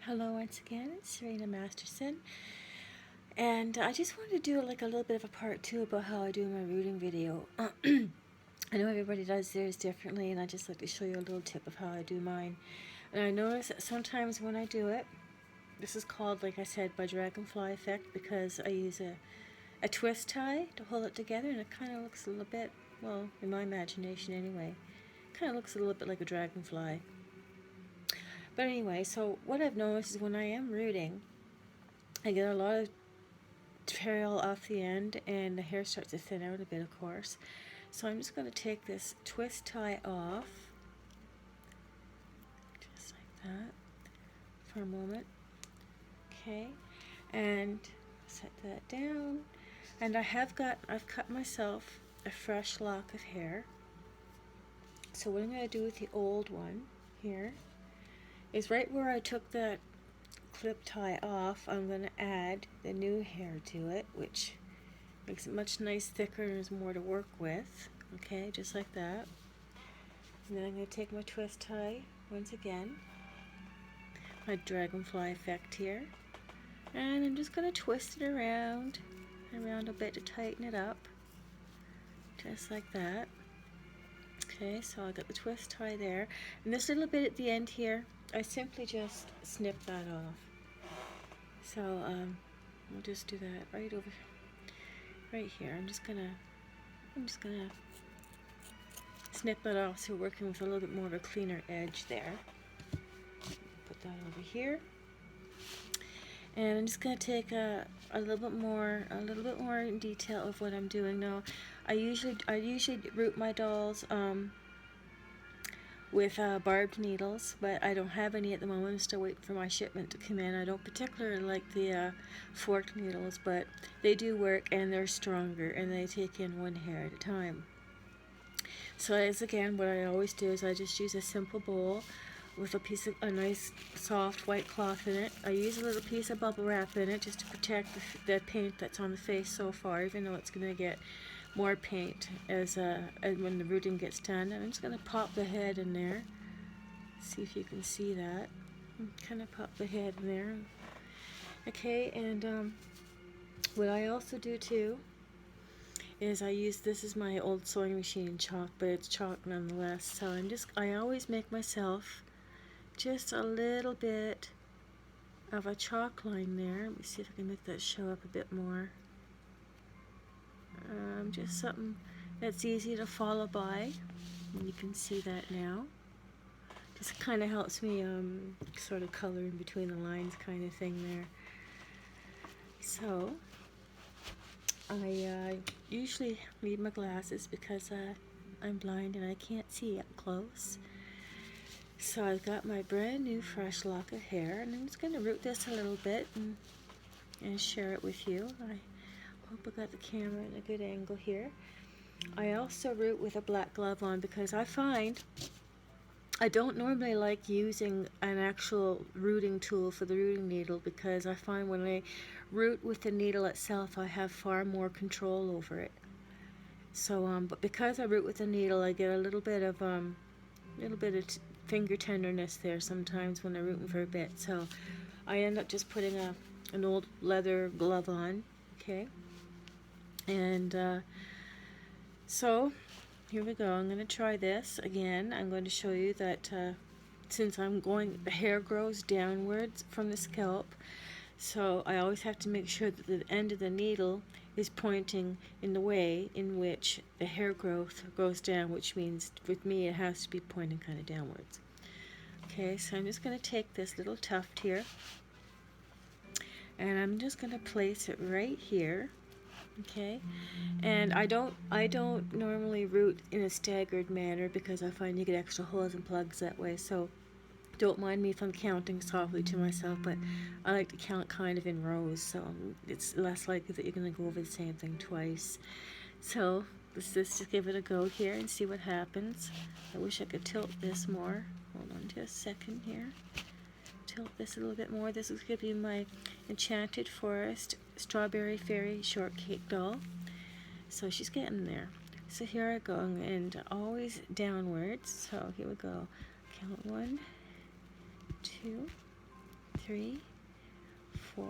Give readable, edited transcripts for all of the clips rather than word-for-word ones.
Hello once again, it's Serena Masterson, and I just wanted to do like a little bit of a part two about how I do my rooting video. I know everybody does theirs differently, and I just like to show you a little tip of how I do mine. And I notice that sometimes when I do it, this is called, like I said, my Dragonfly effect, because I use a twist tie to hold it together, and it kind of looks a little bit, well, in my imagination anyway, kind of looks a little bit like a dragonfly. But anyway, so what I've noticed is when I am rooting, I get a lot of trail off the end and the hair starts to thin out a bit, of course. So I'm just going to take this twist tie off, just like that, for a moment. Okay, and set that down. And I've cut myself a fresh lock of hair. So what I'm going to do with the old one here is right where I took that clip tie off, I'm going to add the new hair to it, which makes it much nice thicker and there's more to work with. Okay, just like that. And then I'm going to take my twist tie once again, my dragonfly effect here, and I'm just going to twist it around a bit to tighten it up, just like that. Okay, so I got the twist tie there, and this little bit at the end here, I simply just snip that off. So we'll just do that right here. I'm just gonna snip that off so we're working with a little bit more of a cleaner edge there. Put that over here, and I'm just gonna take a little bit more in detail of what I'm doing now. I usually root my dolls with barbed needles, but I don't have any at the moment. I'm still waiting for my shipment to come in. I don't particularly like the forked needles, but they do work and they're stronger and they take in one hair at a time. So as again, what I always do is I just use a simple bowl with a nice soft white cloth in it. I use a little piece of bubble wrap in it just to protect the paint that's on the face so far, even though it's going to get more paint as when the rooting gets done. And I'm just going to pop the head in there. See if you can see that. Kind of pop the head in there. Okay, and what I also do too is this is my old sewing machine chalk, but it's chalk nonetheless. So I always make myself just a little bit of a chalk line there. Let me see if I can make that show up a bit more. Just something that's easy to follow by, and you can see that now. Just kind of helps me sort of color in between the lines kind of thing there. So I usually need my glasses because I'm blind and I can't see up close. So I've got my brand new fresh lock of hair, and I'm just going to root this a little bit and share it with you. I hope I got the camera in a good angle here. I also root with a black glove on because I find I don't normally like using an actual rooting tool for the rooting needle, because I find when I root with the needle itself I have far more control over it. So but because I root with the needle, I get a little bit of finger tenderness there sometimes when I'm rooting for a bit. So I end up just putting an old leather glove on. Okay, and so here we go. I'm going to try this again. I'm going to show you that since the hair grows downwards from the scalp, so I always have to make sure that the end of the needle is pointing in the way in which the hair growth goes down, which means with me it has to be pointing kind of downwards. Okay, so I'm just going to take this little tuft here, and I'm just going to place it right here. Okay, and I don't normally root in a staggered manner because I find you get extra holes and plugs that way, so don't mind me if I'm counting softly to myself, but I like to count kind of in rows, so it's less likely that you're going to go over the same thing twice. So let's just give it a go here and see what happens. I wish I could tilt this more. Hold on just a second here. Tilt this a little bit more. This is going to be my Enchanted Forest Strawberry Fairy Shortcake doll. So she's getting there. So here I go, and always downwards. So here we go. Count 1, 2, 3, 4,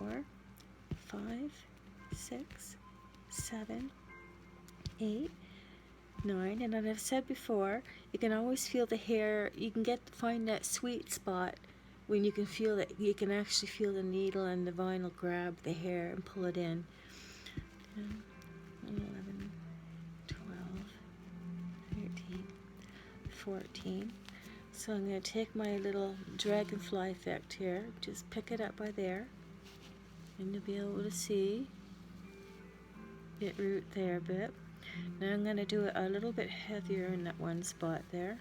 5, 6, 7, 8, 9. And as I've said before, you can always feel the hair. You can find that sweet spot when you can feel that. You can actually feel the needle and the vinyl grab the hair and pull it in. 10, 11, 12, 13, 14. So I'm going to take my little dragonfly effect here, just pick it up by there, and you'll be able to see it root there a bit. Now I'm going to do it a little bit heavier in that one spot there,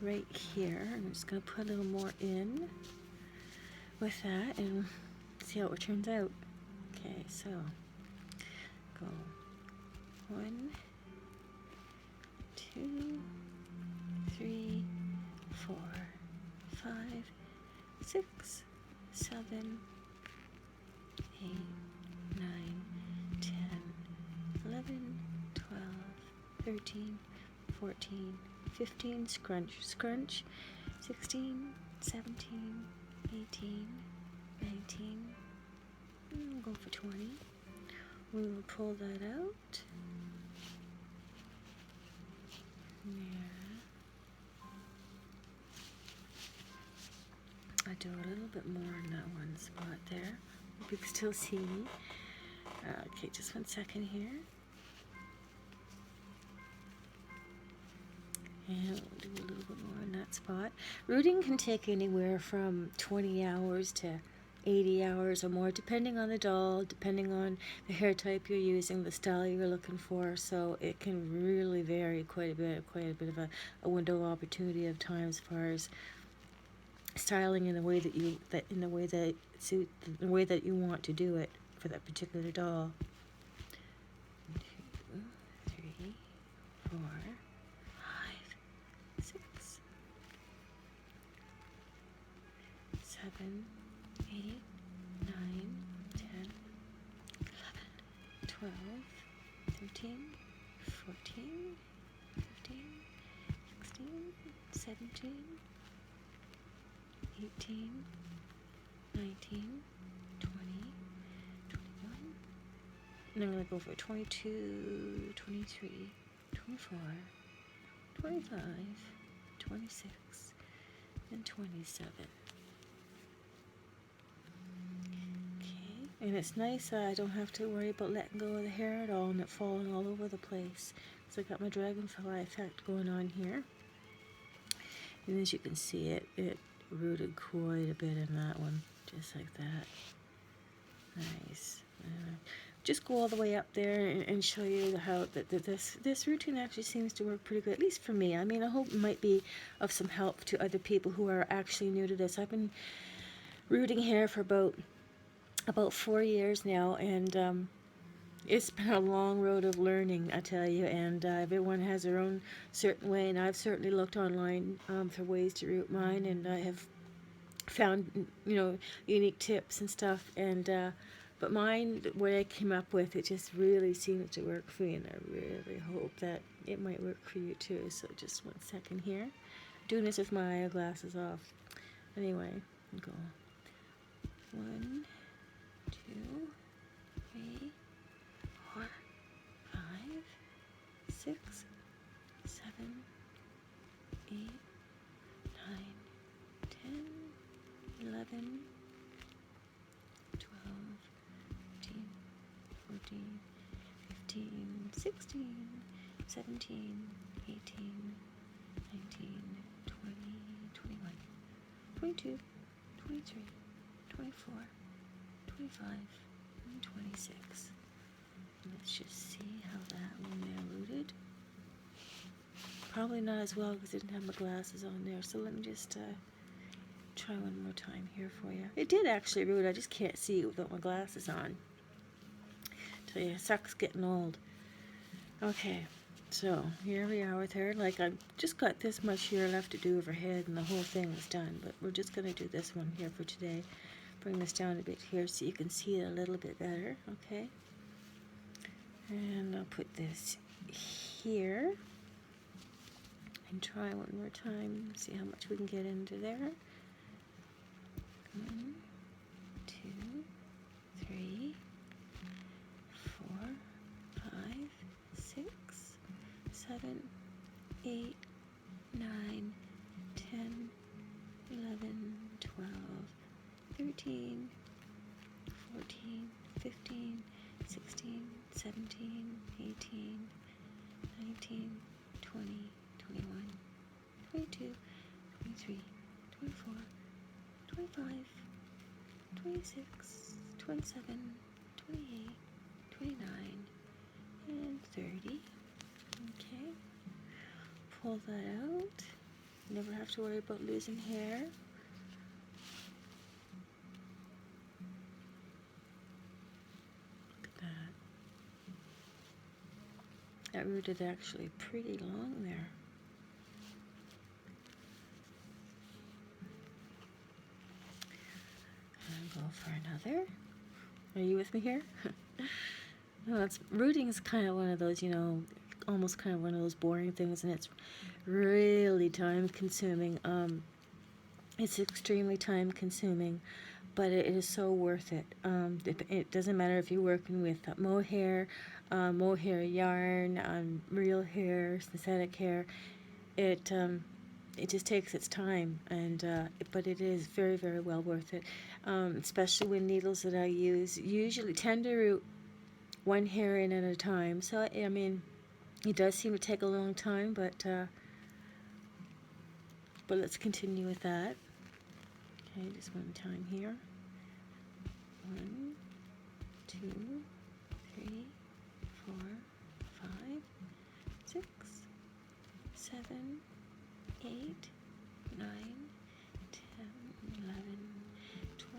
right here. I'm just going to put a little more in with that and see how it turns out. Okay, so go 1, 2, 3, 4, 5, 6, 7, 8, 9, 10, 11, 12, 13, 14, 15, scrunch, scrunch, 16, 17, 18, 19, we'll go for 20. We will pull that out. I do a little bit more in that one spot there. Hope you can still see me. Okay, just 1 second here. And we'll do a little bit more in that spot. Rooting can take anywhere from 20 hours to 80 hours or more, depending on the doll, depending on the hair type you're using, the style you're looking for. So it can really vary quite a bit of a window of opportunity of time as far as styling in the way that you want to do it for that particular doll. 1, 2, 3, 4, 5, 6, 7, 8, 9, 10, 11, 12, 13, 14, 15, 16, 17, 18, 19, 20, 21, and I'm going to go for 22, 23, 24, 25, 26, and 27. Okay, and it's nice, I don't have to worry about letting go of the hair at all and it falling all over the place. So I got my dragonfly effect going on here. And as you can see, it rooted quite a bit in that one, just like that. Nice. Just go all the way up there and show you how this routine actually seems to work pretty good, at least for me. I mean, I hope it might be of some help to other people who are actually new to this. I've been rooting hair for about 4 years now, and it's been a long road of learning, I tell you, and everyone has their own certain way, and I've certainly looked online for ways to root mine, and I have found, unique tips and stuff, and but mine, what I came up with, it just really seems to work for me, and I really hope that it might work for you too. So just 1 second here. I'm doing this with my eyeglasses off. Anyway, go 1, 2, 3, 4, 5, 6, 7, 8, 9, 10, 11, 12, 13, 14, 15, 16, 17, 18, 19, 20, 21, 22, 23, 24, 25, and 26. Let's just see how that one there rooted. Probably not as well because I didn't have my glasses on there. So let me just try one more time here for you. It did actually root. I just can't see it without my glasses on. Tell you, it sucks getting old. Okay, so here we are with her. Like, I've just got this much here left to do of her head and the whole thing is done. But we're just going to do this one here for today. Bring this down a bit here so you can see it a little bit better. Okay. And I'll put this here and try one more time, see how much we can get into there. 1, 2, 3, 4, 5, 6, 7, 8, 9, 10, 11, 12, 13, 14, 15, 16, 17, 18, 19, 20, 21, 22, 23, 24, 25, 26, 27, 28, 29, and 30. Okay. Pull that out. Never have to worry about losing hair. Look at that. That root is actually pretty long there. And go for another. Are you with me here? No, rooting is kind of one of those, almost kind of one of those boring things, and it's really time consuming. It's extremely time consuming, but it is so worth it. It doesn't matter if you're working with mohair yarn, real hair, synthetic hair. It just takes its time, but it is very, very well worth it. Especially when needles that I use usually tend to root one hair in at a time. So I mean, it does seem to take a long time, but let's continue with that. Okay, just one time here. 1, 2, 3, 4, 5, 6, 7, 8, 9, 10, 11, 12,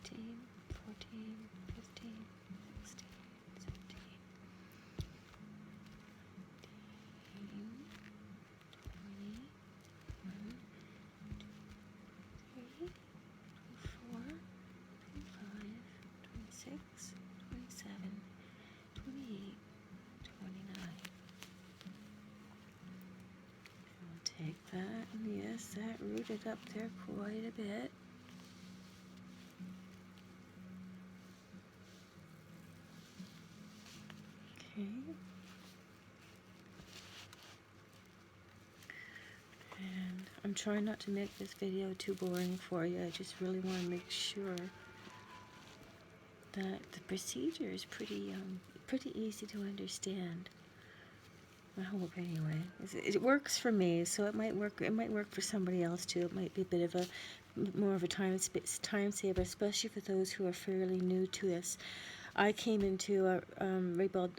13, 14, 15, 16, 17, 18, 20, 1, 2, 3, 4, 25, 26, 27, 28, 29. I'll take that, and yes, that rooted up there quite a bit. Okay. And I'm trying not to make this video too boring for you. I just really want to make sure that the procedure is pretty easy to understand. I hope anyway. It works for me, so it might work. It might work for somebody else too. It might be a bit of a more of a time saver, especially for those who are fairly new to this. I came into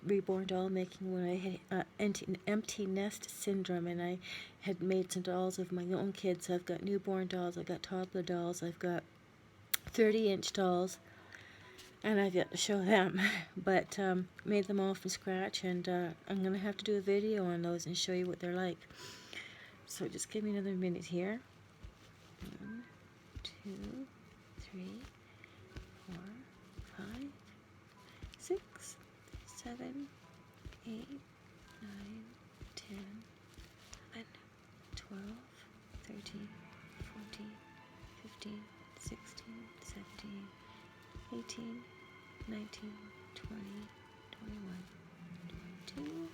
reborn doll making when I had empty nest syndrome, and I had made some dolls of my own kids. I've got newborn dolls, I've got toddler dolls, I've got 30-inch dolls, and I've yet to show them. But made them all from scratch, and I'm going to have to do a video on those and show you what they're like. So just give me another minute here. 1, 2, 3, 4, 5, 6, 7, 8, 9, 10, 11, 12, 13, 14, 15, 16, 17, 18, 19, 20, 21, 22.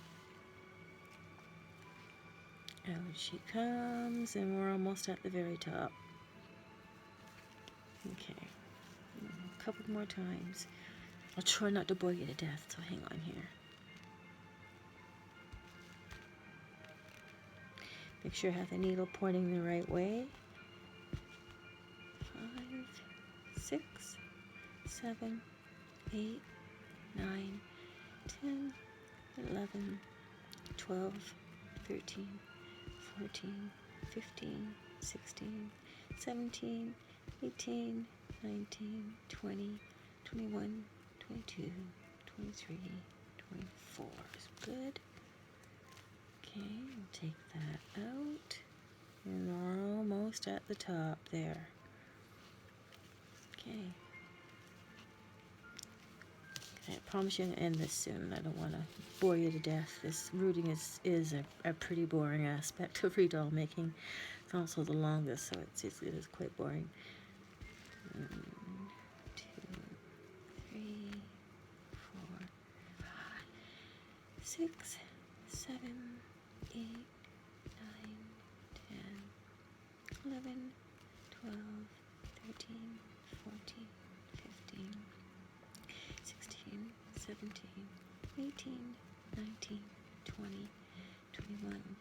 Out she comes, and we're almost at the very top. Okay, a couple more times. I'll try not to bore you to death, so hang on here. Make sure I have the needle pointing the right way. 5, 6, 7, 8, 9, 10, 11, 12, 13, 14, 15, 16, 17, 18, 19, 20, 21, 22, 23, 24 is good. Okay, we'll take that out. And we're almost at the top there. Okay. I promise you I'm going to end this soon. I don't want to bore you to death. This rooting is a pretty boring aspect of redoll making. It's also the longest, so it is quite boring. 1, 2, 3, 4, 5, 6, 7, 8, 9, 10, 11, 12, 13, 14, 15, 16, 17, 18, 19, 20, 21,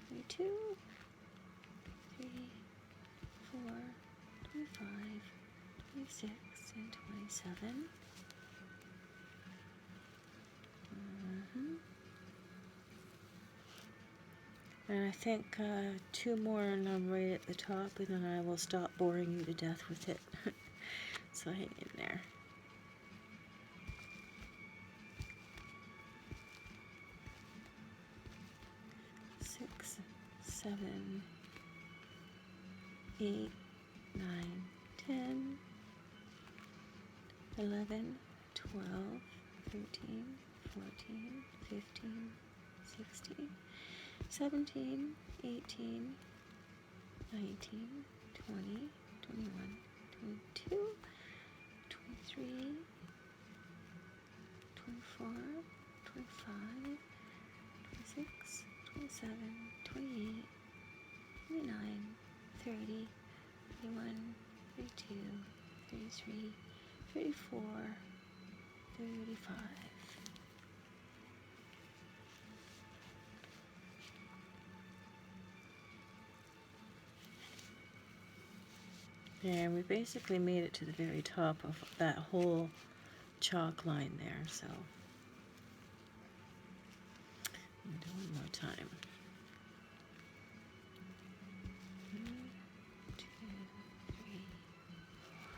22, 3, 4, 25, 26, and 27. And I think 2 more and I'm right at the top, and then I will stop boring you to death with it. So hang in there. 6, 7, 8, 9, 10, 11, 12, 13, 14, 15, 16, 17, 18, 19, 20, 21, 22, 23, 24, 25, 26, 27, 28, 29, 30, 31, 32, 33, 34, 35. And we basically made it to the very top of that whole chalk line there, so I'm going to do one more time. 1, 2, 3, 4,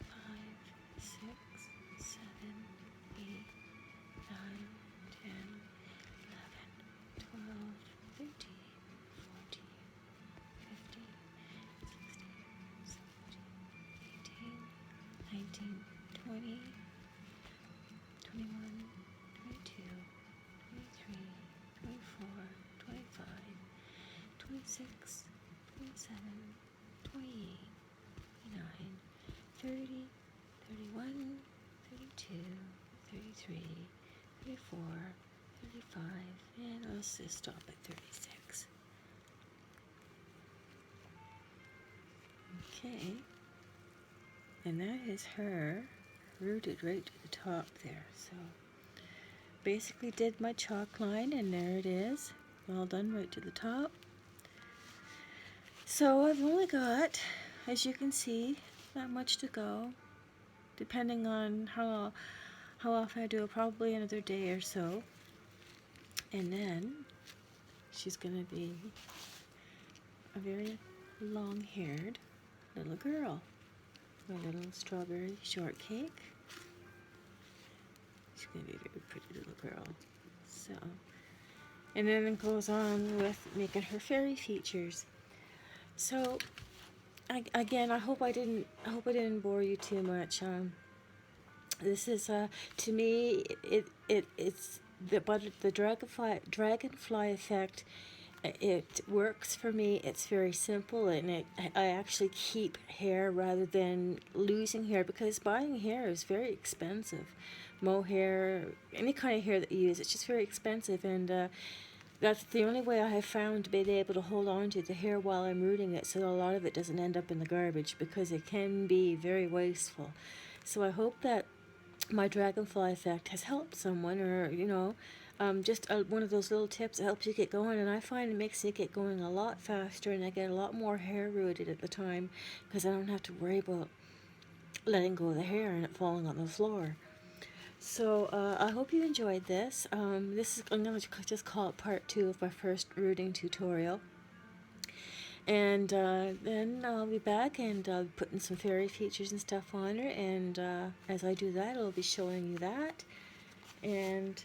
5, 6, 7, 8, 9, 10, 11, 12, 13, 14, 15, 16, 17, 18, 19, 20, 21, 22, 23, 24, 25, 26, 27, 28, 29, 30, 31, 32, 33, 34, 35, and I'll just stop at 36. Okay, and that is her rooted right to the top there. So basically did my chalk line, and there it is, all done right to the top. So I've only got, as you can see, not much to go, depending on how often I do it, probably another day or so. And then she's going to be a very long-haired little girl, my little strawberry shortcake. She's going to be a very pretty little girl. So, and then it goes on with making her fairy features. So, again, I hope I didn't bore you too much. This is to me, it's the dragonfly effect. It works for me. It's very simple, and I actually keep hair rather than losing hair, because buying hair is very expensive. Mohair, any kind of hair that you use, it's just very expensive, and that's the only way I have found to be able to hold on to the hair while I'm rooting it, so a lot of it doesn't end up in the garbage, because it can be very wasteful. So I hope that my dragonfly effect has helped someone, or just one of those little tips that helps you get going. And I find it makes me get going a lot faster, and I get a lot more hair rooted at the time, because I don't have to worry about letting go of the hair and it falling on the floor. So I hope you enjoyed this. I'm going to just call it part 2 of my first rooting tutorial. And then I'll be back, and I'll be putting some fairy features and stuff on her, and as I do that, I'll be showing you that, and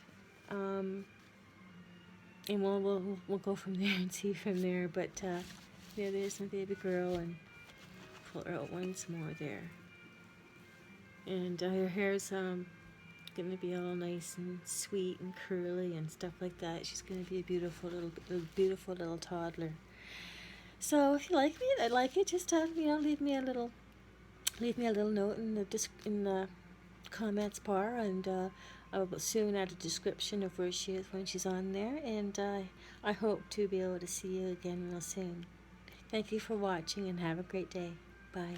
we'll go from there and see from there. But yeah, there's my baby girl, and pull her out once more there, and her hair's gonna be all nice and sweet and curly and stuff like that. She's gonna be a beautiful little toddler. So if you like it, just leave me a little leave me a little note in the comments bar, and I will soon add a description of where she is when she's on there, and I hope to be able to see you again real soon. Thank you for watching, and have a great day. Bye.